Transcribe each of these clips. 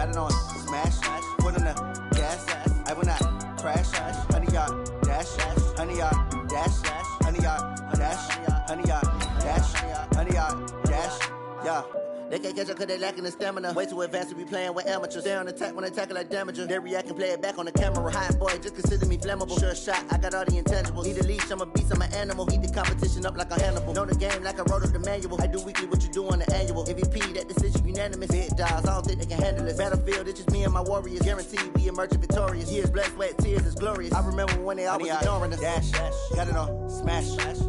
Got it on smash, foot on the gas. I will not crash. 100-yard dash, 100-yard dash, 100-yard dash, 100-yard dash, 100-yard dash. Yeah. They can't catch up cause they lacking the stamina. Way too advanced to be playing with amateurs. Stay on attack when I tackle like damager. They react and play it back on the camera. Hot boy, just consider me flammable. Sure shot, I got all the intangibles. Need a leash, I'm a beast, I'm an animal. Eat the competition up like a Hannibal. Know the game like I wrote up the manual. I do weekly what you do on the annual. MVP, that decision unanimous. Big dogs, I don't think they can handle this. Battlefield, it's just me and my warriors. Guaranteed we emerge victorious. Years, blood, sweat, tears, is glorious. I remember when they always ignoring us. Dash, got it on smash,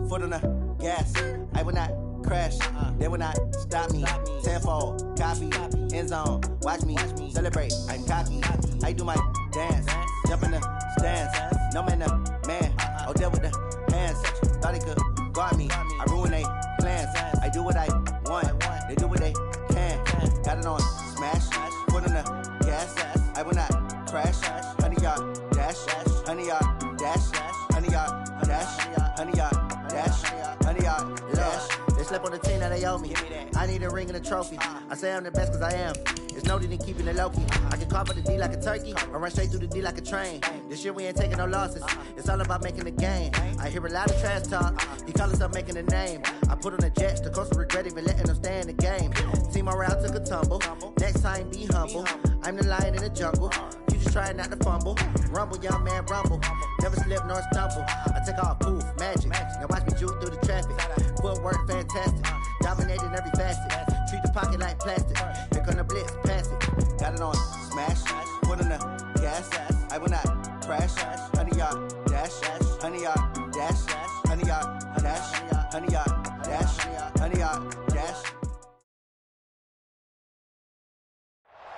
foot on the gas. I will not crash, they will not stop me. Tenfold, copy, end zone, watch me celebrate. I'm cocky, I do my dance, jump in the stands. No man, the man, oh, there with the hands. Thought he could guard me, I ruin they plans. I do what I want, they do what they can. Got it on smash, foot on the gas. I will not crash, 100-yard dash, 100-yard dash, 100-yard dash, 100-yard dash, 100-yard dash. They slept on the team that they owe me. I need a ring and a trophy. I say I'm the best cause I am. It's noted in keeping it low-key. I can carve up the D like a turkey or run straight through the D like a train. This year we ain't taking no losses. It's all about making the game. I hear a lot of trash talk. He call himself making a name. I put on the Jets. The coach will regret even letting them stay in the game. Team morale took a tumble. Next time be humble. I'm the lion in the jungle. You just try not to fumble. Rumble, young man, rumble. Never slip nor stumble. I take off, poof, magic. Now watch me juke through the traffic. Footwork fantastic. Dominating every facet. Treat the pocket like plastic. Here come the blitz, pass it. Got it on smash. Foot on the gas. I will not crash. 100-yard dash. 100-yard dash. 100-yard dash. 100-yard dash. 100-yard dash.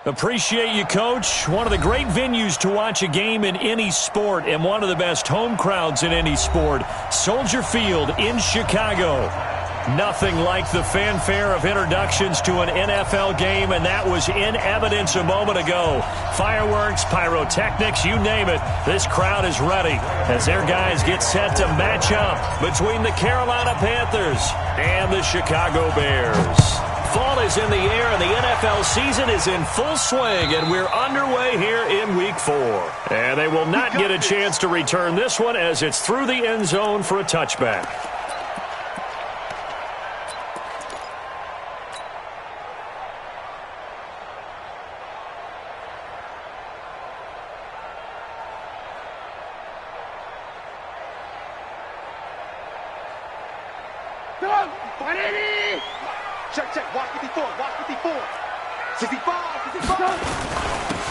Appreciate you, Coach. One of the great venues to watch a game in any sport and one of the best home crowds in any sport. Soldier Field in Chicago. Nothing like the fanfare of introductions to an NFL game, and that was in evidence a moment ago. Fireworks, pyrotechnics, you name it. This crowd is ready as their guys get set to match up between the Carolina Panthers and the Chicago Bears. Fall is in the air, and the NFL season is in full swing, and we're underway here in Week 4. And they will not get a chance to return this one as it's through the end zone for a touchback.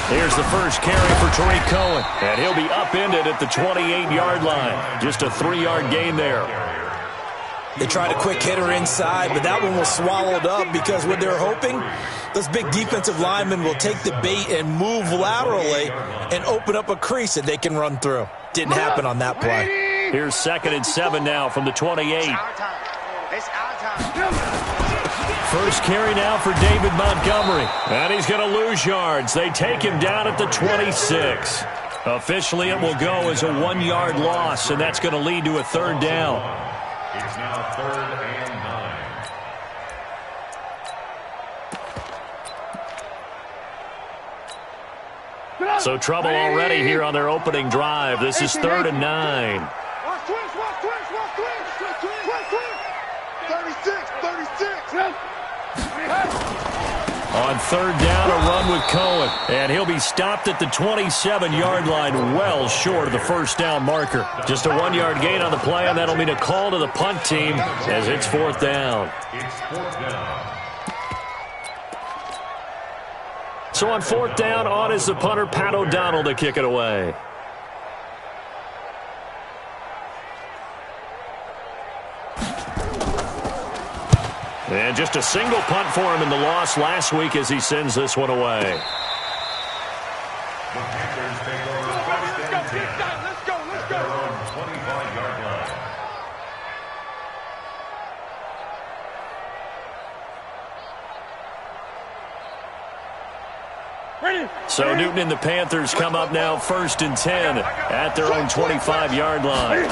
Here's the first carry for Tariq Cohen, and he'll be upended at the 28-yard line. Just a 3-yard gain there. They tried a quick hitter inside, but that one was swallowed up because what they're hoping, those big defensive linemen will take the bait and move laterally and open up a crease that they can run through. Didn't happen on that play. Here's 2nd and 7 now from the 28. It's our time. First carry now for David Montgomery. And he's going to lose yards. They take him down at the 26. Officially, it will go as a 1-yard loss, and that's going to lead to a 3rd down. It's now 3rd and 9. So trouble already here on their opening drive. This is 3rd and 9. 36. On 3rd down, a run with Cohen. And he'll be stopped at the 27-yard line, well short of the first down marker. Just a 1-yard gain on the play, and that'll mean a call to the punt team as it's 4th down. It's 4th down. So on 4th down, on is the punter, Pat O'Donnell, to kick it away. And just a single punt for him in the loss last week as he sends this one away. The Panthers take over 1st and 10. Let's go. They're on 25-yard line. So Newton and the Panthers come up now 1st and 10 at their own 25-yard line.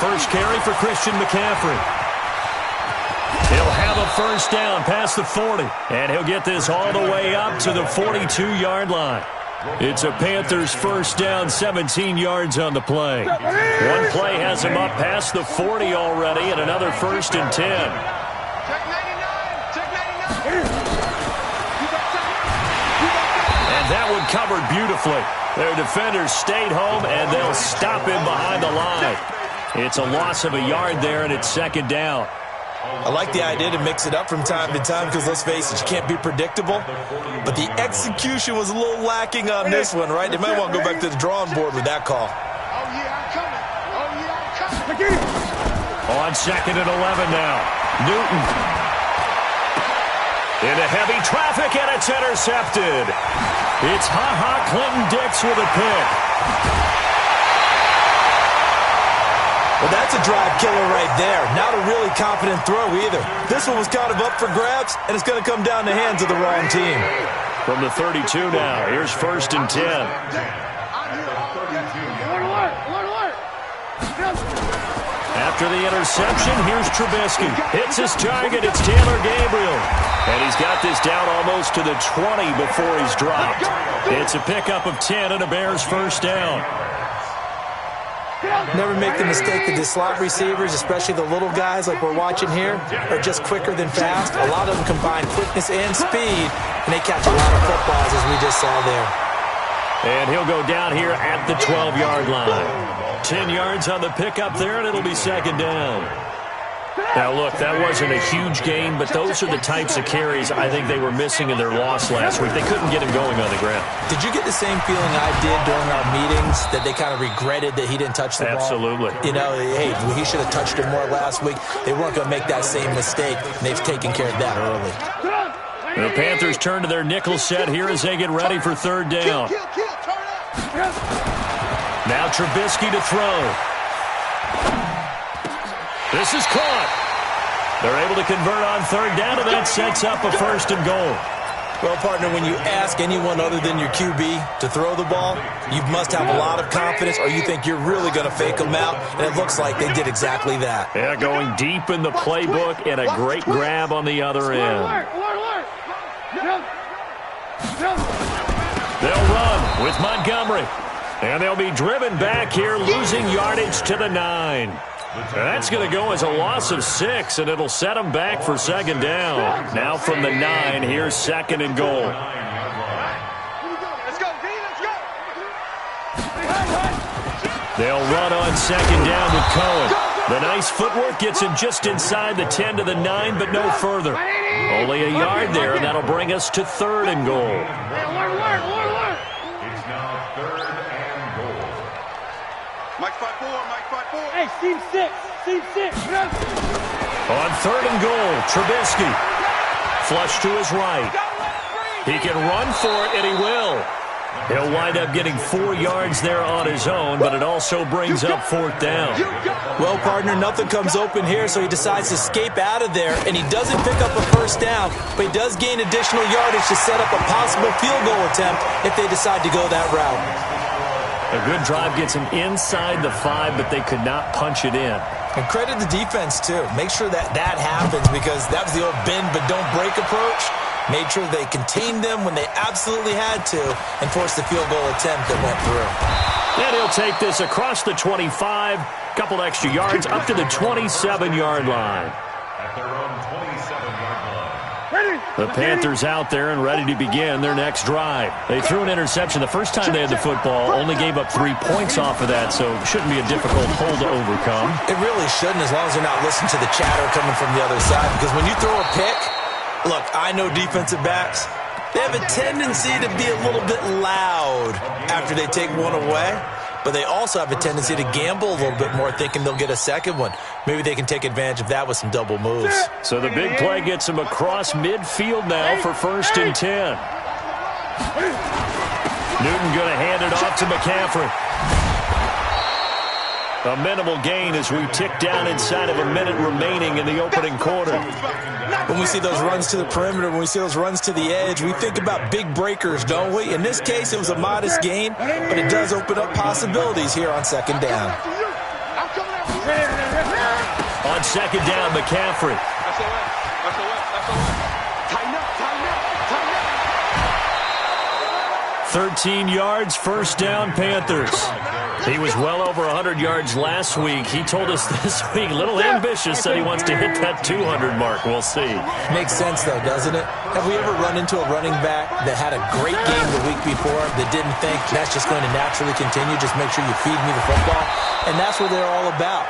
First carry for Christian McCaffrey. He'll have a first down past the 40. And he'll get this all the way up to the 42-yard line. It's a Panthers first down, 17 yards on the play. One play has him up past the 40 already, and another first and 10. Check 99. Check 99. And that one covered beautifully. Their defenders stayed home, and they'll stop him behind the line. It's a loss of a yard there, and it's second down. I like the idea to mix it up from time to time because, let's face it, you can't be predictable. But the execution was a little lacking on this one, right? They might want to go back to the drawing board with that call. Oh, yeah, I'm coming. Oh, yeah, I'm coming. On second and 11 now. Newton. Into heavy traffic, and it's intercepted. It's Clinton-Dix with a pick. Well, that's a drive killer right there. Not a really confident throw either. This one was kind of up for grabs, and it's going to come down the hands of the wrong team. From the 32 now, here's first and 10. After the interception, here's Trubisky. Hits his target, it's Taylor Gabriel. And he's got this down almost to the 20 before he's dropped. It's a pickup of 10 and a Bears first down. Never make the mistake that the slot receivers, especially the little guys like we're watching here, are just quicker than fast. A lot of them combine quickness and speed, and they catch a lot of footballs, as we just saw there. And he'll go down here at the 12-yard line. 10 yards on the pickup there, and it'll be second down. Now, look, that wasn't a huge gain, but those are the types of carries I think they were missing in their loss last week. They couldn't get him going on the ground. Did you get the same feeling I did during our meetings, that they kind of regretted that he didn't touch the ball? Absolutely. You know, hey, he should have touched it more last week. They weren't going to make that same mistake, and they've taken care of that early. The Panthers turn to their nickel set here as they get ready for third down. Now Trubisky to throw. This is caught. They're able to convert on third down, and that sets up a first and goal. Well, partner, when you ask anyone other than your QB to throw the ball, you must have a lot of confidence, or you think you're really going to fake them out, and it looks like they did exactly that. Yeah, going deep in the playbook, and a great grab on the other end. They'll run with Montgomery, and they'll be driven back here, losing yardage to the 9. That's going to go as a loss of 6, and it'll set them back for second down. Now from the 9, here's second and goal. Let's go, D, let's go. They'll run on second down with Cohen. The nice footwork gets him just inside the 10 to the 9, but no further. Only a yard there, and that'll bring us to third and goal. It's now third and goal. Mike 5-4, Mike 5-4. Hey, Steve 6. Steve 6. On third and goal, Trubisky. Flush to his right. He can run for it, and he will. He'll wind up getting 4 yards there on his own, but it also brings up fourth down. Well, partner, nothing comes open here, so he decides to escape out of there, and he doesn't pick up a first down, but he does gain additional yardage to set up a possible field goal attempt if they decide to go that route. A good drive gets him inside the 5, but they could not punch it in. And credit the defense, too. Make sure that happens, because that was the old bend but don't break approach. Made sure they contained them when they absolutely had to and forced the field goal attempt that went through. And he'll take this across the 25, couple extra yards up to the 27-yard line. At their own 27-yard line. The Panthers out there and ready to begin their next drive. They threw an interception the first time they had the football, only gave up 3 points off of that, so it shouldn't be a difficult hole to overcome. It really shouldn't, as long as they're not listening to the chatter coming from the other side, because when you throw a pick, look, I know defensive backs, they have a tendency to be a little bit loud after they take one away, but they also have a tendency to gamble a little bit more, thinking they'll get a second one. Maybe they can take advantage of that with some double moves. So the big play gets him across midfield now for first and 10. Newton going to hand it off to McCaffrey. A minimal gain as we tick down inside of a minute remaining in the opening quarter. When we see those runs to the perimeter, when we see those runs to the edge, we think about big breakers, don't we? In this case, it was a modest gain, but it does open up possibilities here on second down. On second down, McCaffrey. 13 yards, first down, Panthers. He was well over 100 yards last week. He told us this week, a little ambitious, said he wants to hit that 200 mark. We'll see. Makes sense, though, doesn't it? Have we ever run into a running back that had a great game the week before that didn't think that's just going to naturally continue? Just make sure you feed me the football. And that's what they're all about.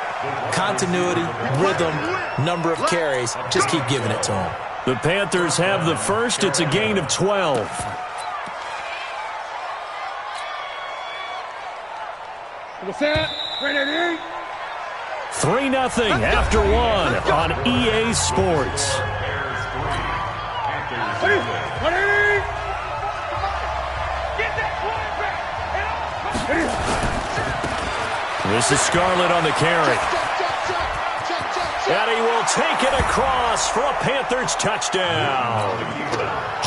Continuity, rhythm, number of carries. Just keep giving it to them. The Panthers have the first. It's a gain of 12. 3-0 after one on EA Sports. This is Scarlett on the carry. And he will take it across for a Panthers touchdown.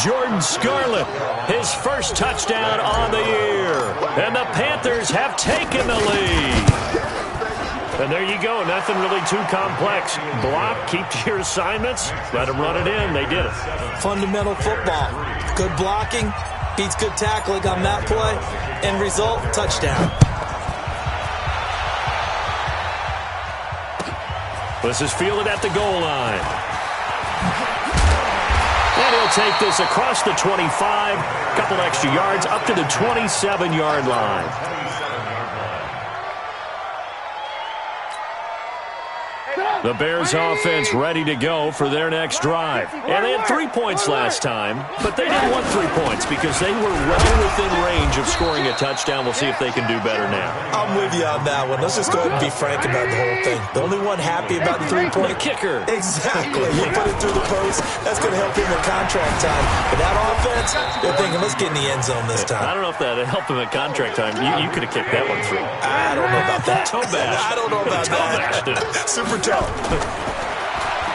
Jordan Scarlett, his first touchdown on the year. And the Panthers have taken the lead. And there you go. Nothing really too complex. Block, keep to your assignments, let them run it in. They did it. Fundamental football. Good blocking, beats good tackling on that play. End result, touchdown. This is fielded at the goal line. And he'll take this across the 25. Couple extra yards up to the 27-yard line. The Bears offense ready to go for their next drive. And they had 3 points last time, but they didn't want 3 points because they were well within range of scoring a touchdown. We'll see if they can do better now. I'm with you on that one. Let's just go ahead and be frank about the whole thing. The only one happy about the 3-point the kicker. Exactly. He put it through the post. That's going to help him in contract time. But that offense, they're thinking, let's get in the end zone this time. I don't know if that helped him at contract time. You could have kicked that one through. I don't know about that. Toe bash. I don't know about that. Super toe.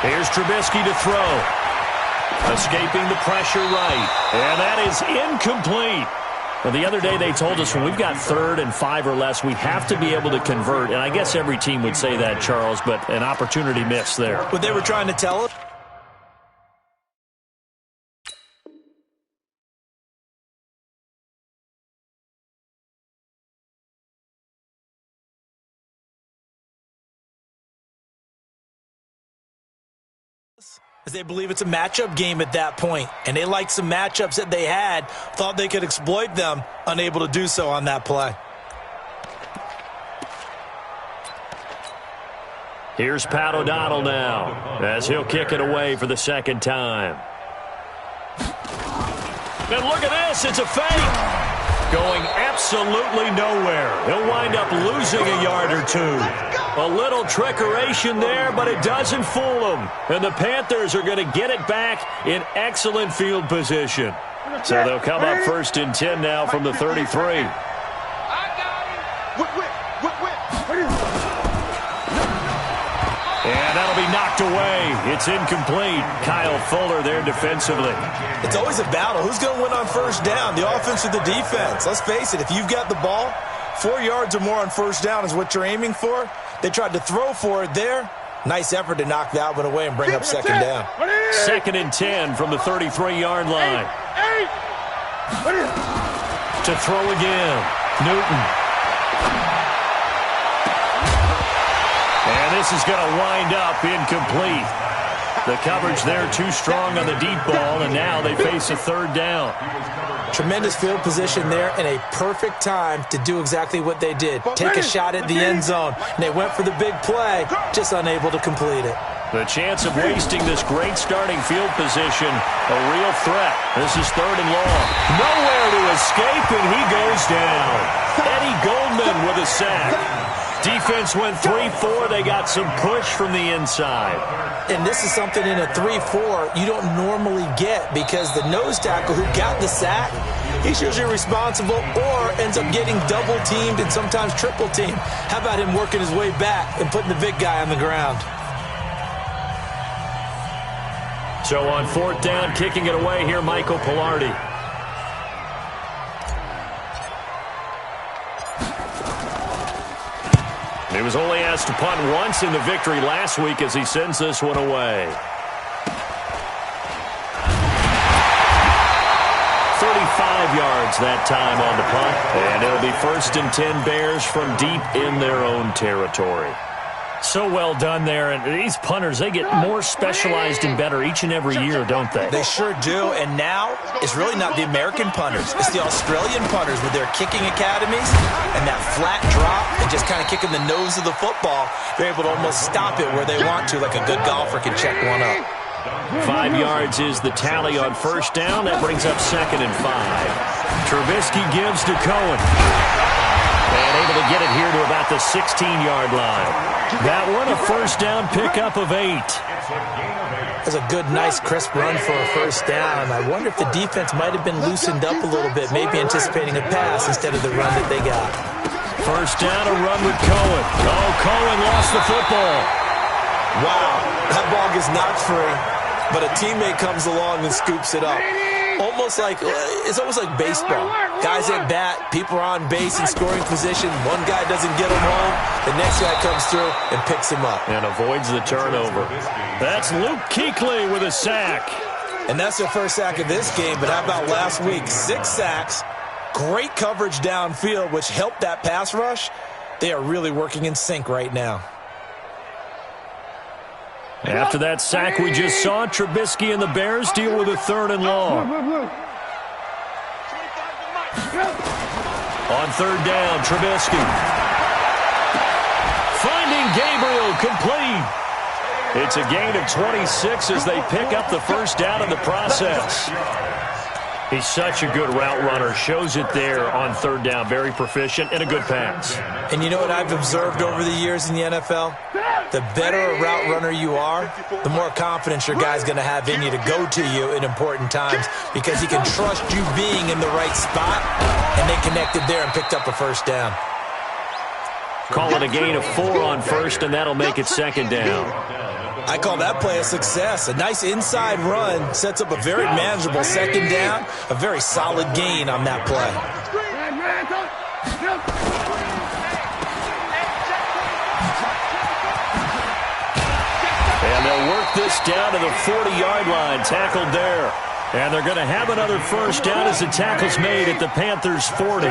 Here's Trubisky to throw. Escaping the pressure right. And that is incomplete. Well, the other day they told us when we've got 3rd and 5 or less, we have to be able to convert. And I guess every team would say that, Charles, but an opportunity missed there. What they were trying to tell us? As they believe it's a matchup game at that point, and they liked some matchups that they had, thought they could exploit them, unable to do so on that play. Here's Pat O'Donnell now, as he'll kick it away for the second time. And look at this, it's a fake. Going absolutely nowhere. He'll wind up losing a yard or two. A little trickeration there, but it doesn't fool them. And the Panthers are going to get it back in excellent field position. So they'll come up 1st and 10 now from the 33. And that'll be knocked away. It's incomplete. Kyle Fuller there defensively. It's always a battle. Who's going to win on first down, the offense or the defense? Let's face it, if you've got the ball, 4 yards or more on first down is what you're aiming for. They tried to throw for it there. Nice effort to knock that one away and bring up second down. 2nd and 10 from the 33-yard line. To throw again. Newton. And this is going to wind up incomplete. The coverage there too strong on the deep ball, and now they face a 3rd down. Tremendous field position there and a perfect time to do exactly what they did. Take a shot at the end zone. And they went for the big play, just unable to complete it. The chance of wasting this great starting field position, a real threat. This is 3rd and long. Nowhere to escape, and he goes down. Eddie Goldman with a sack. Defense went 3-4. They got some push from the inside. And this is something in a 3-4 you don't normally get because the nose tackle who got the sack, he's usually responsible or ends up getting double-teamed and sometimes triple-teamed. How about him working his way back and putting the big guy on the ground? So on 4th down, kicking it away here, Michael Pilardi. He was only asked to punt once in the victory last week as he sends this one away. 5 yards that time on the punt. And it'll be 1st and 10 Bears from deep in their own territory. So well done there. And these punters, they get more specialized and better each and every year, don't they? They sure do. And now it's really not the American punters. It's the Australian punters with their kicking academies and that flat drop and just kind of kicking the nose of the football. They're able to almost stop it where they want to, like a good golfer can check one up. 5 yards is the tally on 1st down. That brings up 2nd and 5. Trubisky gives to Cohen. And able to get it here to about the 16-yard line. That one, a 1st down pickup of 8. That's a good, nice, crisp run for a 1st down. I wonder if the defense might have been loosened up a little bit, maybe anticipating a pass instead of the run that they got. 1st down, a run with Cohen. Oh, Cohen lost the football. Wow, that ball gets knocked free, but a teammate comes along and scoops it up. It's almost like baseball. Guys at bat, people are on base in scoring position. One guy doesn't get him home. The next guy comes through and picks him up. And avoids the turnover. That's Luke Kuechly with a sack. And that's their 1st sack of this game, but how about last week? 6 sacks, great coverage downfield, which helped that pass rush. They are really working in sync right now. After that sack we just saw, Trubisky and the Bears deal with a 3rd and long. On 3rd down, Trubisky. Finding Gabriel, complete. It's a gain of 26 as they pick up the 1st down in the process. He's such a good route runner. Shows it there on 3rd down. Very proficient and a good pass. And you know what I've observed over the years in the NFL? The better a route runner you are, the more confidence your guy's going to have in you to go to you in important times because he can trust you being in the right spot, and they connected there and picked up a 1st down. Call it a gain of 4 on 1st, and that'll make it 2nd down. I call that play a success. A nice inside run sets up a very manageable 2nd down, a very solid gain on that play. And they'll work this down to the 40-yard line, tackled there. And they're going to have another 1st down as the tackle's made at the Panthers' 40.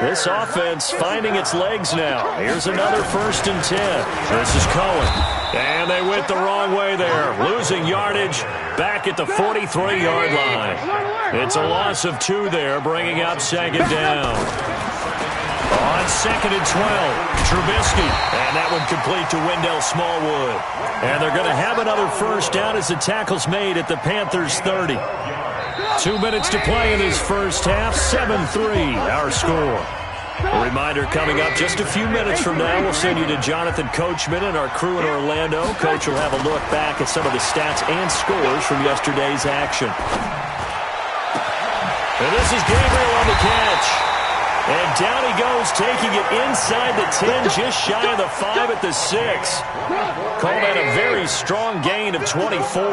This offense finding its legs now. Here's another 1st and 10. This is Cohen. And they went the wrong way there, losing yardage back at the 43-yard line. It's a loss of 2 there, bringing up 2nd down. On 2nd and 12, Trubisky. And that one complete to Wendell Smallwood. And they're going to have another 1st down as the tackle's made at the Panthers' 30. 2 minutes to play in this 1st half. 7-3, our score. A reminder coming up just a few minutes from now, we'll send you to Jonathan Coachman and our crew in Orlando. Coach will have a look back at some of the stats and scores from yesterday's action. And this is Gabriel on the catch. And down he goes, taking it inside the 10, just shy of the 5 at the 6. Call that a very strong gain of 24.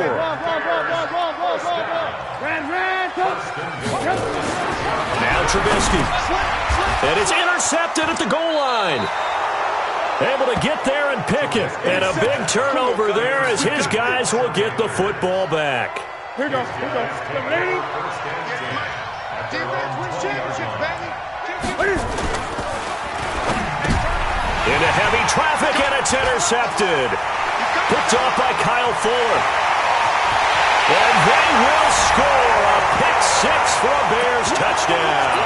Now Trubisky. And it's intercepted at the goal line. Able to get there and pick it. And a big turnover there as his guys will get the football back. Here we go. Ready? Defense wins championships, baby. Into heavy traffic, and it's intercepted. Picked off by Kyle Fuller. And they will score a pick-6 for a Bears touchdown.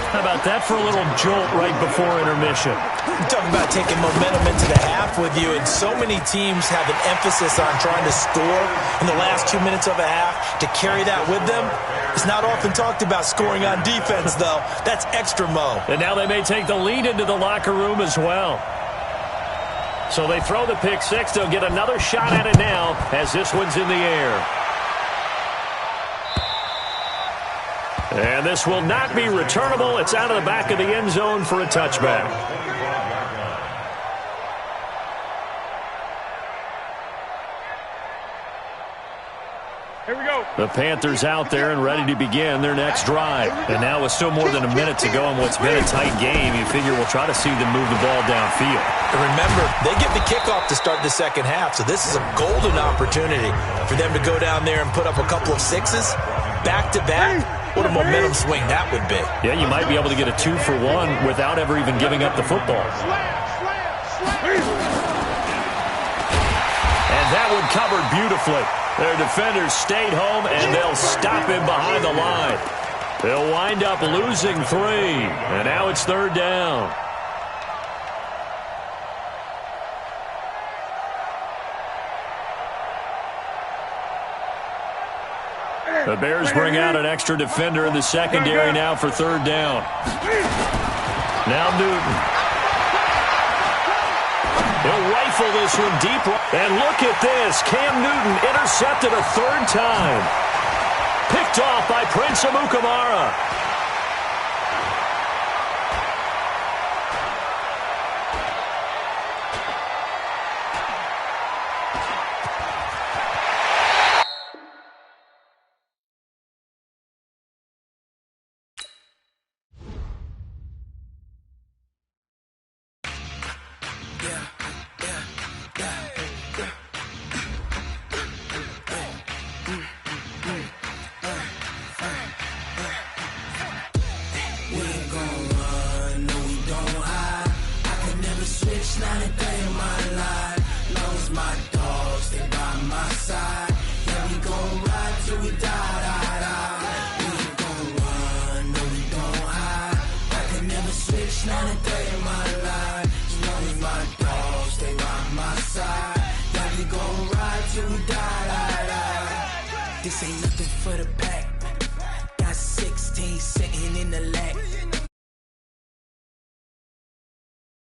How about that for a little jolt right before intermission? You're talking about taking momentum into the half with you, and so many teams have an emphasis on trying to score in the last 2 minutes of a half. To carry that with them, it's not often talked about scoring on defense, though. That's extra mo. And now they may take the lead into the locker room as well. So they throw the pick-6. They'll get another shot at it now as this one's in the air. And this will not be returnable. It's out of the back of the end zone for a touchback. Here we go. The Panthers out there and ready to begin their next drive. And now with still more than a minute to go in what's been a tight game, you figure we'll try to see them move the ball downfield. And remember, they get the kickoff to start the second half, so this is a golden opportunity for them to go down there and put up a couple of 6s back-to-back, what a momentum swing that would be. Yeah, you might be able to get a 2-for-1 without ever even giving up the football. And that one covered beautifully. Their defenders stayed home, and they'll stop him behind the line. They'll wind up losing 3, and now it's 3rd down. The Bears bring out an extra defender in the secondary now for 3rd down. Now Newton. He'll rifle this one deep. And look at this. Cam Newton intercepted a 3rd time. Picked off by Prince Amukamara. This ain't nothing for the pack. Got 16 sitting in the lag.